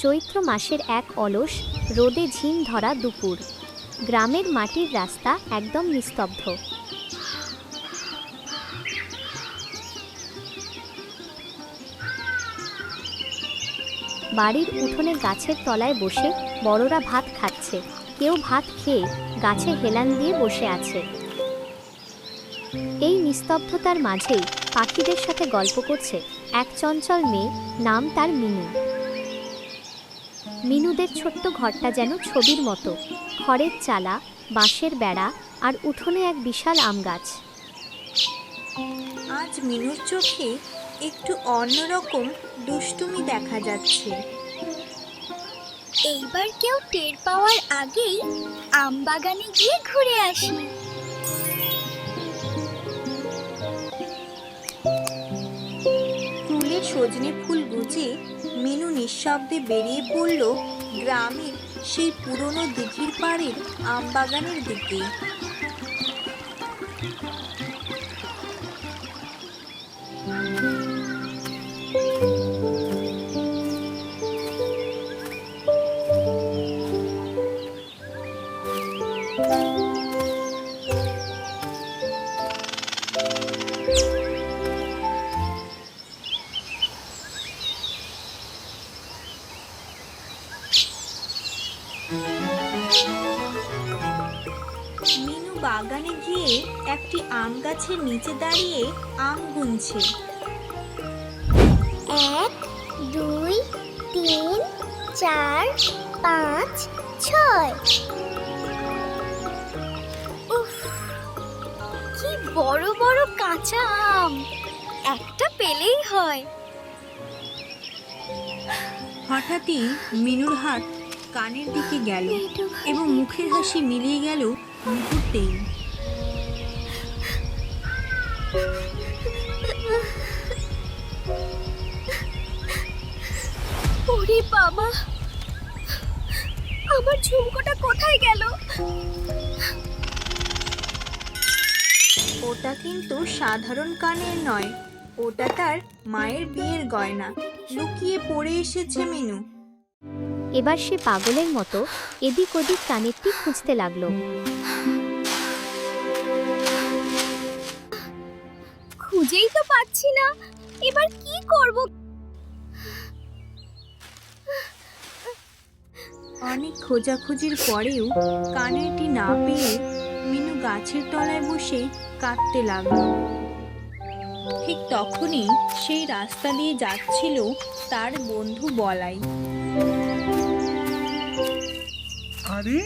চৈত্র মাসের এক অলস রোদে ঝিম ধরা দুপুর। গ্রামের মাটির রাস্তা একদম নিস্তব্ধ। বাড়ির উঠোনে গাছের তলায় বসে বড়রা ভাত খাচ্ছে। কেউ ভাত খেয়ে গাছে হেলান দিয়ে বসে আছে। এই নিস্তব্ধতার মাঝেই পাখিদের সাথে গল্প করছে এক চঞ্চল মেয়ে, নাম তার মিনু। মিনুদের ছোট্ট ঘরটা যেন ছবির মতো, খড়ের চালা, বাঁশের বেড়া আর উঠোনে এক বিশাল আম গাছ। আজ মিনুর চোখে একটু অন্যরকম দুষ্টুমি দেখা যাচ্ছে। এইবার কেউ টের পাওয়ার আগেই আম বাগানে গিয়ে ঘুরে আসি। চুলে সজনে ফুল গুজে মিনু নিঃশব্দে বেরিয়ে পড়ল গ্রামের সেই পুরনো দিঘির পাড়ের আম বাগানের দিকে। মিনু বাগানে গিয়ে একটি আম গাছের নিচে দাঁড়িয়ে আম গুনছে। 1 2 3 4 5 6। উফ, কি বড় বড় কাঁচা আম! একটা পেলেই হয়। হঠাৎই মিনুর হাত কানের দিকে গেল এবং মুখের হাসি মিলিয়ে গেল মুহূর্তেই। ওরে বাবা, আমার ঝুমকোটা কোথায় গেল? ওটা কিন্তু সাধারণ কানের নয়, ওটা তার মায়ের বিয়ের গয়না। লুকিয়ে পড়ে এসেছে মিনু। এবার সে পাগলের মতো এদিক ওদিক কানেরটি খুঁজতে লাগলো। খুঁজেই তো পাচ্ছি না, এবার কি করব? অনেক খোঁজাখুঁজির পরেও কানেরটি না পেয়ে মিনু গাছের তলায় বসে কাঁদতে লাগলো। ঠিক তখনই সেই রাস্তা দিয়ে যাচ্ছিল তার বন্ধু বলাই। আরে,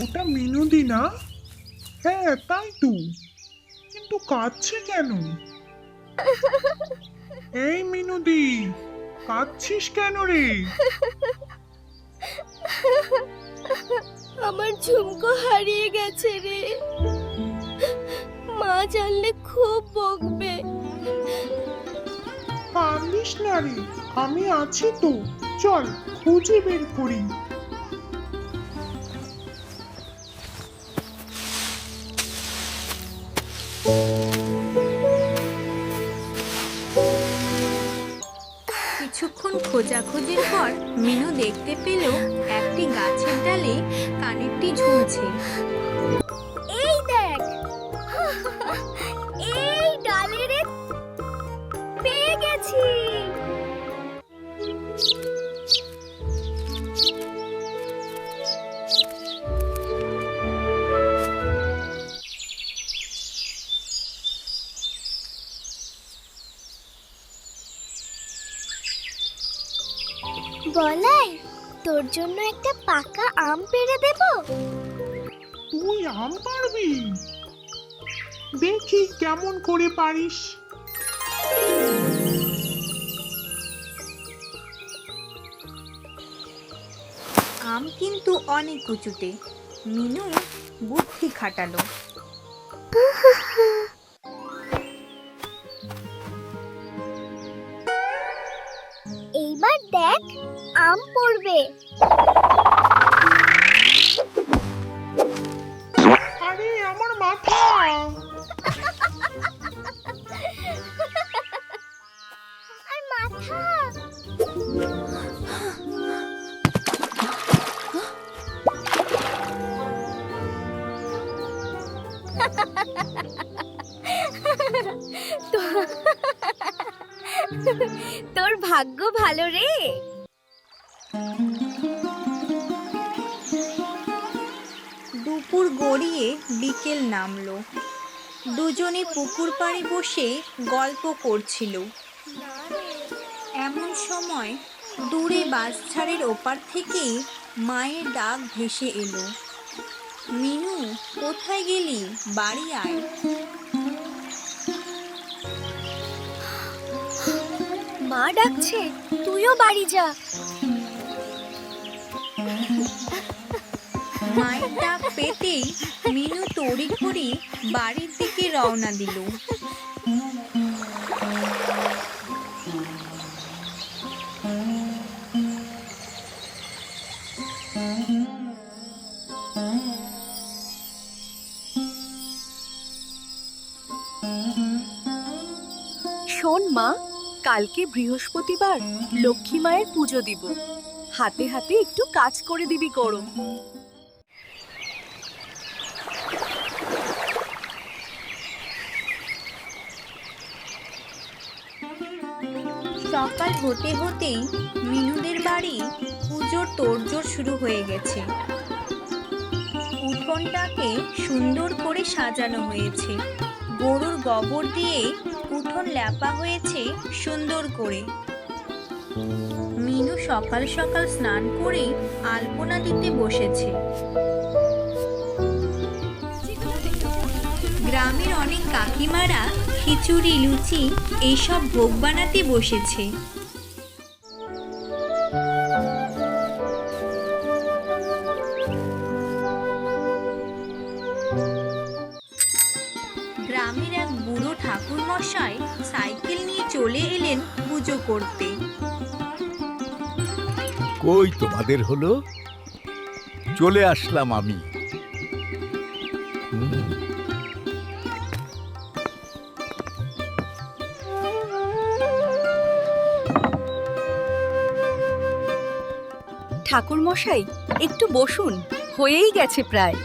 ওটা মিনুদি না? হ্যাঁ, তাই তো। কিন্তু কাঁদছে কেন? এই মিনুদি, কাঁদছিস কেন রে? আমার ঝুমকো হারিয়ে গেছে রে। মা জানলে খুব বকবে। কান্দিস না রে, আমি আছি তো। চল খুঁজে বের করি। কিছুক্ষণ খোঁজাখুঁজির পর মিনু দেখতে পেল একটি গাছের ডালে কানেরটি ঝুলছে। এই দেখ, এই ডালে রে, পেয়ে গেছি। বলাই, তোর জন্য একটা পাকা আম পেড়ে দেব? তুই আম পারবি? দেখি কেমন করে পারিস। আম কিন্তু অনেক উঁচুতে। মিনু বুদ্ধি খাটালো। এইবার দেখ, আম পড়বে। আরে, আমার মাথা! আর মাথা! তোর ভাগ্য ভালো রে। দুপুর গড়িয়ে বিকেল নামলো। দুজনে পুকুর পাড়ে বসে গল্প করছিল। এমন সময় দূরে বাঁশঝাড়ের ওপার থেকে মায়ের ডাক ভেসে এলো, মিনু কোথায় গেলি, বাড়ি আয়। মা ডাকছে, তুইও বাড়ি যা। মায়ের ডাক পেতেই মিনু তড়িঘড়ি বাড়ির দিকে রওনা দিল। শোন মা, কালকে বৃহস্পতিবার, লক্ষ্মী মায়ের পুজো দিব। হাতে হাতে একটু কাজ করে দিবি গরম। সকাল হতে হতেই মিনুদের বাড়ি পুজোর তোড়জোড় শুরু হয়ে গেছে। উঠোনটাকে সুন্দর করে সাজানো হয়েছে। গরুর গোবর দিয়ে উঠোন লেপা হয়েছে সুন্দর করে। মিনু সকাল সকাল স্নান করে আলপনা দিতে বসেছে। গ্রামের অনেক কাকিমারা খিচুড়ি, লুচি এইসব ভোগ বানাতে বসেছে। গ্রামের এক বুড়ো ঠাকুর মশাই সাইকেল নিয়ে চলে এলেন পুজো করতে। কই তোমাদের হলো? চলে আসলাম আমি। ঠাকুর মশাই, একটু বসুন, হয়েই গেছে প্রায়।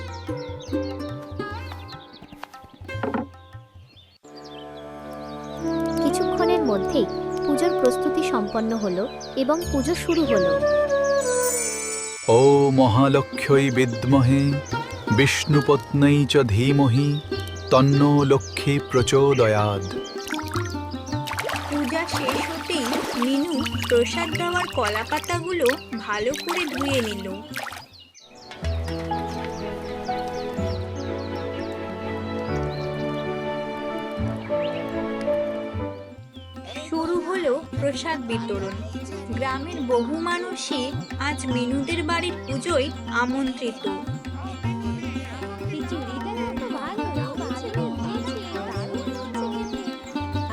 কিছুক্ষণের মধ্যেই পুজোর প্রস্তুতি সম্পন্ন হলো এবং পুজো শুরু হলো। ও মহালক্ষ্যৈ বিদ্মহে বিষ্ণুপত্ন্যৈ চ ধীমহি তন্নো লক্ষ্মী প্রচোদয়াৎ। পূজা শেষ হতেই মিনু প্রসাদ দেওয়ার কলা পাতাগুলো ভালো করে ধুয়ে নিল। শুরু হলো প্রসাদ বিতরণ। গ্রামের বহু মানুষই আজ মিনুদের বাড়ির পুজোয় আমন্ত্রিত।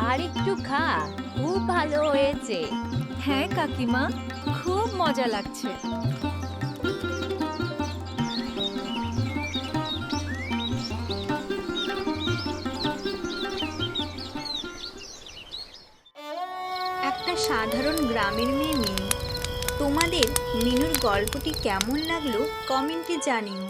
আর একটু খা, খুব ভালো হয়েছে। হ্যাঁ কাকিমা, খুব মজা লাগছে। একটা সাধারণ গ্রামের মেয়ে মিনু। তোমাদের মিনুর গল্পটি কেমন লাগলো কমেন্টে জানিও।